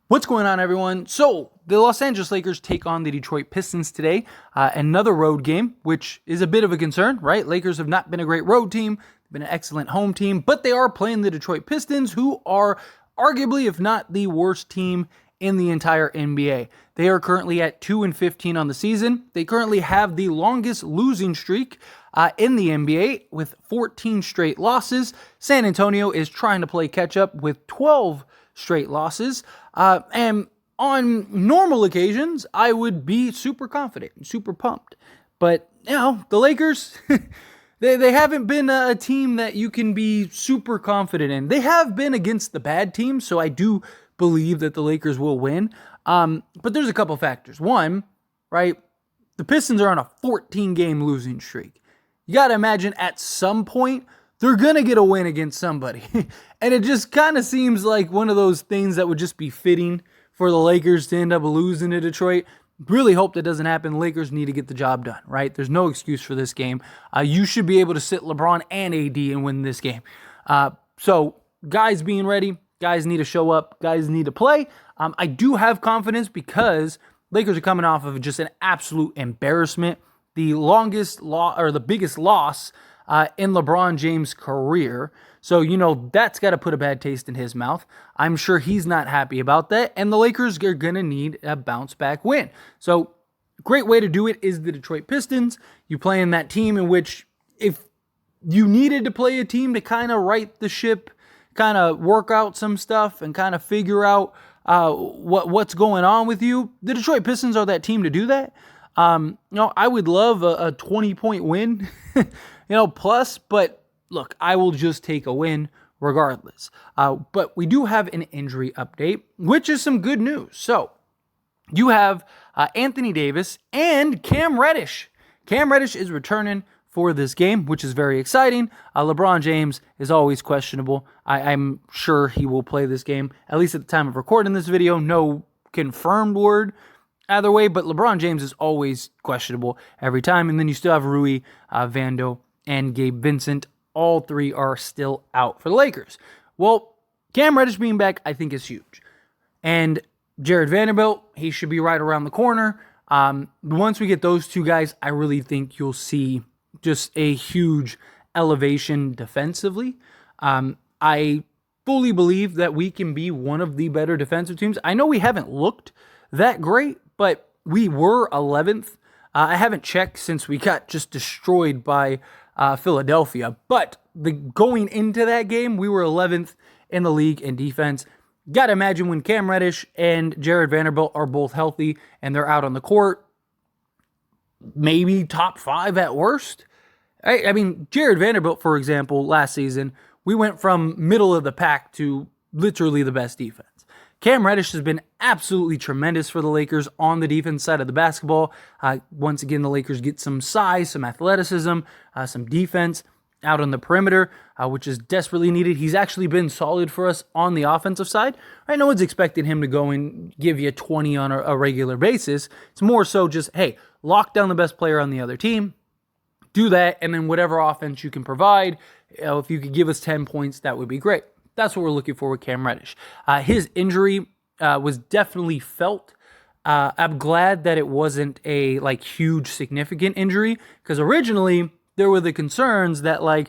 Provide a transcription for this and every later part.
What's going on, everyone? So, the Los Angeles Lakers take on the Detroit Pistons today. Another road game, which is a bit of a concern, right? Lakers have not been a great road team. They've been an excellent home team, but they are playing the Detroit Pistons, who are arguably, if not the worst team in the entire NBA. They are currently at 2-15 on the season. They currently have the longest losing streak in the NBA with 14 straight losses. San Antonio is trying to play catch up with 12 straight losses. And on normal occasions, I would be super confident and super pumped. But, the Lakers, they haven't been a team that you can be super confident in. They have been against the bad teams, so I do believe that the Lakers will win. But there's a couple factors. One, right, the Pistons are on a 14-game losing streak. You got to imagine at some point, they're going to get a win against somebody. And it just kind of seems like one of those things that would just be fitting for the Lakers to end up losing to Detroit. Really hope that doesn't happen. The Lakers need to get the job done, right? There's no excuse for this game. You should be able to sit LeBron and AD and win this game. So guys being ready, guys need to show up, guys need to play. I do have confidence because Lakers are coming off of just an absolute embarrassment. The longest loss, or the biggest loss in LeBron James' career. So, that's got to put a bad taste in his mouth. I'm sure he's not happy about that. And the Lakers are going to need a bounce back win. So, great way to do it is the Detroit Pistons. You play in that team in which if you needed to play a team to kind of right the ship, kind of work out some stuff and kind of figure out what's going on with you, the Detroit Pistons are that team to do that. I would love a 20-point win, plus, but look, I will just take a win regardless. But we do have an injury update, which is some good news. So you have Anthony Davis and Cam Reddish. Cam Reddish is returning for this game, which is very exciting. LeBron James is always questionable. I'm sure he will play this game, at least at the time of recording this video. No confirmed word either way, but LeBron James is always questionable every time. And then you still have Rui, Vando, and Gabe Vincent. All three are still out for the Lakers. Well, Cam Reddish being back, I think, is huge. And Jared Vanderbilt, he should be right around the corner. Once we get those two guys, I really think you'll see just a huge elevation defensively. I fully believe that we can be one of the better defensive teams. I know we haven't looked that great, but we were 11th. I haven't checked since we got just destroyed by Philadelphia. But going into that game, we were 11th in the league in defense. Got to imagine when Cam Reddish and Jared Vanderbilt are both healthy and they're out on the court, maybe top 5 at worst. I mean, Jared Vanderbilt, for example, last season, we went from middle of the pack to literally the best defense. Cam Reddish has been absolutely tremendous for the Lakers on the defense side of the basketball. Once again, the Lakers get some size, some athleticism, some defense out on the perimeter, which is desperately needed. He's actually been solid for us on the offensive side. Right? No one's expecting him to go and give you 20 on a regular basis. It's more so just, hey, lock down the best player on the other team, do that, and then whatever offense you can provide, if you could give us 10 points, that would be great. That's what we're looking for with Cam Reddish. His injury was definitely felt. I'm glad that it wasn't a huge significant injury, because originally there were the concerns that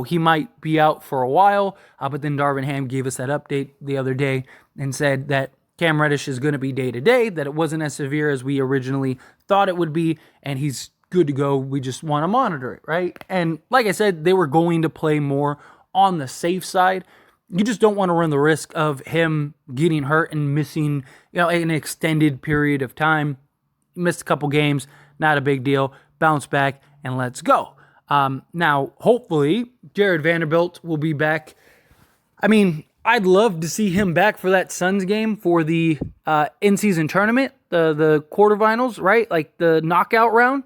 he might be out for a while. But then Darvin Ham gave us that update the other day and said that Cam Reddish is going to be day-to-day, that it wasn't as severe as we originally thought it would be, and he's good to go. We just want to monitor it, right? And like I said, they were going to play more on the safe side. You just don't want to run the risk of him getting hurt and missing, an extended period of time. Missed a couple games, not a big deal. Bounce back and let's go. Now, hopefully, Jared Vanderbilt will be back. I mean, I'd love to see him back for that Suns game for the in-season tournament, the quarterfinals, right? Like the knockout round.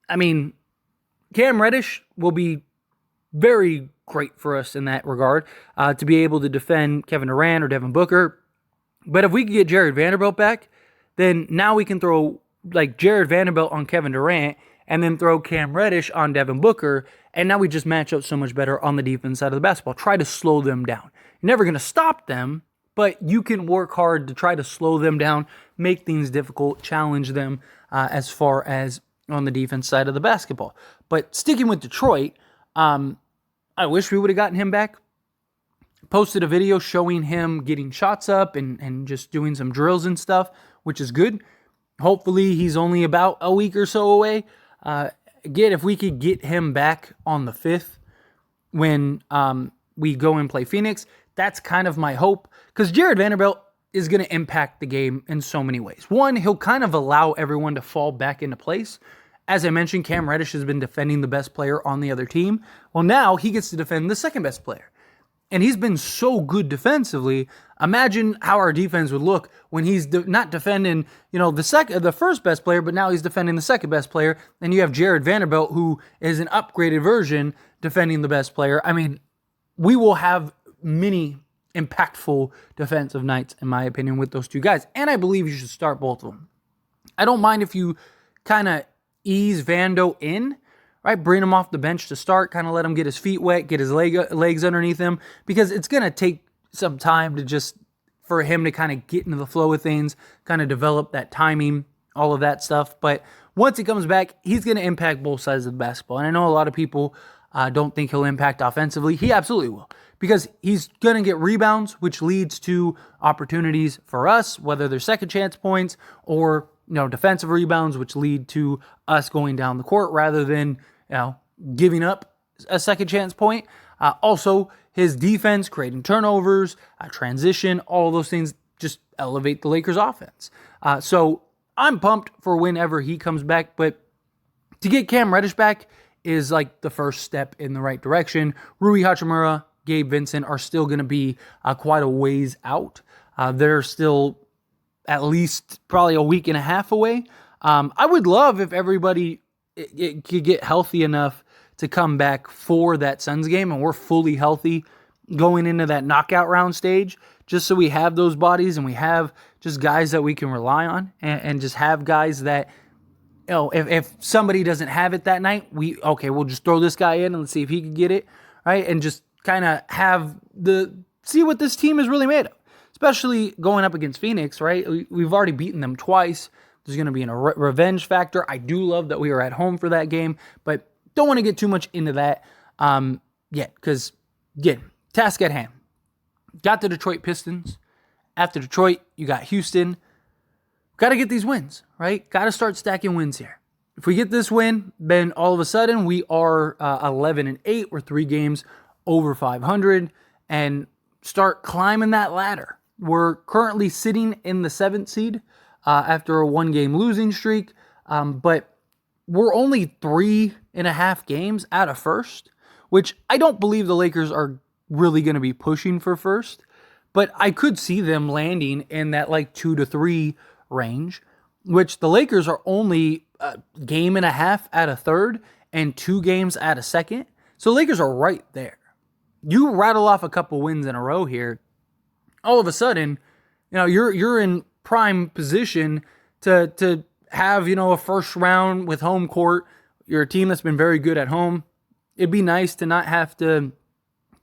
I mean, Cam Reddish will be very great for us in that regard, to be able to defend Kevin Durant or Devin Booker. But if we could get Jared Vanderbilt back, then now we can throw Jared Vanderbilt on Kevin Durant and then throw Cam Reddish on Devin Booker, and now we just match up so much better on the defense side of the basketball. Try to slow them down. You're never going to stop them, but you can work hard to try to slow them down, make things difficult, challenge them as far as on the defense side of the basketball. But sticking with Detroit, I wish we would have gotten him back. Posted a video showing him getting shots up and just doing some drills and stuff, which is good. Hopefully he's only about a week or so away. Again, if we could get him back on the 5th when we go and play Phoenix, that's kind of my hope. Because Jared Vanderbilt is going to impact the game in so many ways. One, he'll kind of allow everyone to fall back into place. As I mentioned, Cam Reddish has been defending the best player on the other team. Well, now he gets to defend the second best player. And he's been so good defensively. Imagine how our defense would look when he's not defending, the first best player, but now he's defending the second best player. And you have Jared Vanderbilt, who is an upgraded version, defending the best player. I mean, we will have many impactful defensive nights, in my opinion, with those two guys. And I believe you should start both of them. I don't mind if you kind of ease Vando in, right? Bring him off the bench to start, kind of let him get his feet wet, get his legs underneath him, because it's going to take some time for him to kind of get into the flow of things, kind of develop that timing, all of that stuff. But once he comes back, he's going to impact both sides of the basketball. And I know a lot of people don't think he'll impact offensively. He absolutely will, because he's going to get rebounds, which leads to opportunities for us, whether they're second chance points or defensive rebounds, which lead to us going down the court rather than giving up a second chance point. Also, his defense, creating turnovers, transition, all those things just elevate the Lakers' offense. So I'm pumped for whenever he comes back, but to get Cam Reddish back is like the first step in the right direction. Rui Hachimura, Gabe Vincent are still going to be quite a ways out. They're still at least probably a week and a half away. I would love if everybody it could get healthy enough to come back for that Suns game and we're fully healthy going into that knockout round stage, just so we have those bodies and we have just guys that we can rely on and just have guys that, if somebody doesn't have it that night, we'll just throw this guy in and let's see if he can get it, right? And just kind of see what this team is really made of, especially going up against Phoenix, right? We've already beaten them twice. There's going to be a revenge factor. I do love that we are at home for that game, but don't want to get too much into that yet, because, again, task at hand. Got the Detroit Pistons. After Detroit, you got Houston. Got to get these wins, right? Got to start stacking wins here. If we get this win, then all of a sudden we are 11-8. We're 3 games over 500 and start climbing that ladder. We're currently sitting in the 7th seed after a 1-game losing streak, but we're only 3.5 games out of first, which I don't believe the Lakers are really going to be pushing for first, but I could see them landing in that 2-3 range, which the Lakers are only a game and a half out of third and 2 games out of second. So Lakers are right there. You rattle off a couple wins in a row here, all of a sudden, you're in prime position to have, a first round with home court. You're a team that's been very good at home. It'd be nice to not have to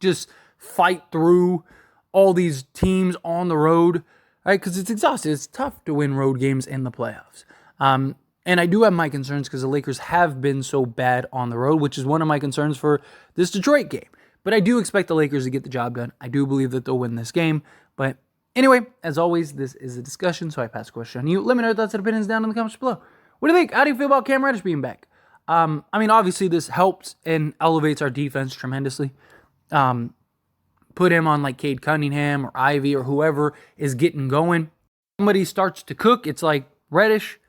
just fight through all these teams on the road, right? Because it's exhausting. It's tough to win road games in the playoffs. And I do have my concerns because the Lakers have been so bad on the road, which is one of my concerns for this Detroit game. But I do expect the Lakers to get the job done. I do believe that they'll win this game. But anyway, as always, this is a discussion, so I pass the question on you. Let me know your thoughts and opinions down in the comments below. What do you think? How do you feel about Cam Reddish being back? Obviously this helps and elevates our defense tremendously. Put him on Cade Cunningham or Ivy or whoever is getting going. Somebody starts to cook, it's like Reddish,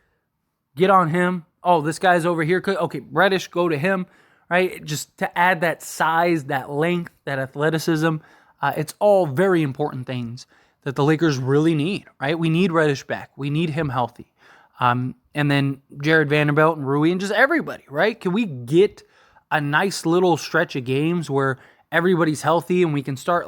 get on him. Oh, this guy's over here. Okay, Reddish, go to him, right? Just to add that size, that length, that athleticism. It's all very important things that the Lakers really need, right? We need Reddish back. We need him healthy. And then Jared Vanderbilt and Rui and just everybody, right? Can we get a nice little stretch of games where everybody's healthy and we can start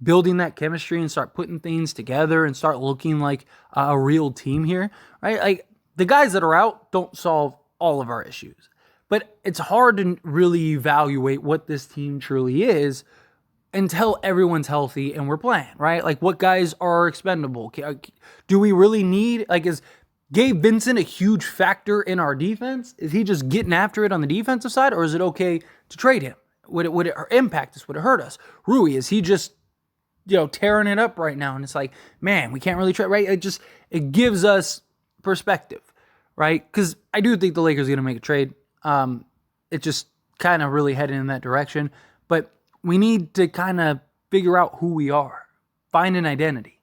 building that chemistry and start putting things together and start looking like a real team here, right? The guys that are out don't solve all of our issues, but it's hard to really evaluate what this team truly is until everyone's healthy and we're playing, right? Like, what guys are expendable? Do we really need, like, is Gabe Vincent a huge factor in our defense? Is he just getting after it on the defensive side, or is it okay to trade him? Would it impact us? Would it hurt us? Rui, is he just, tearing it up right now? And it's like, man, we can't really trade, right? It gives us perspective, right? Because I do think the Lakers are going to make a trade. It just kind of really heading in that direction. But we need to kind of figure out who we are, find an identity,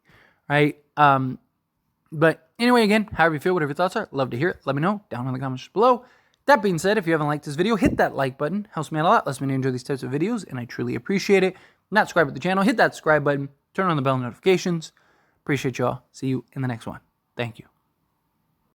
right? But anyway, again, however you feel, whatever your thoughts are, love to hear it. Let me know down in the comments below. That being said, if you haven't liked this video, hit that like button. Helps me out a lot. Lets me enjoy these types of videos, and I truly appreciate it. Not subscribed to the channel, hit that subscribe button. Turn on the bell notifications. Appreciate y'all. See you in the next one. Thank you.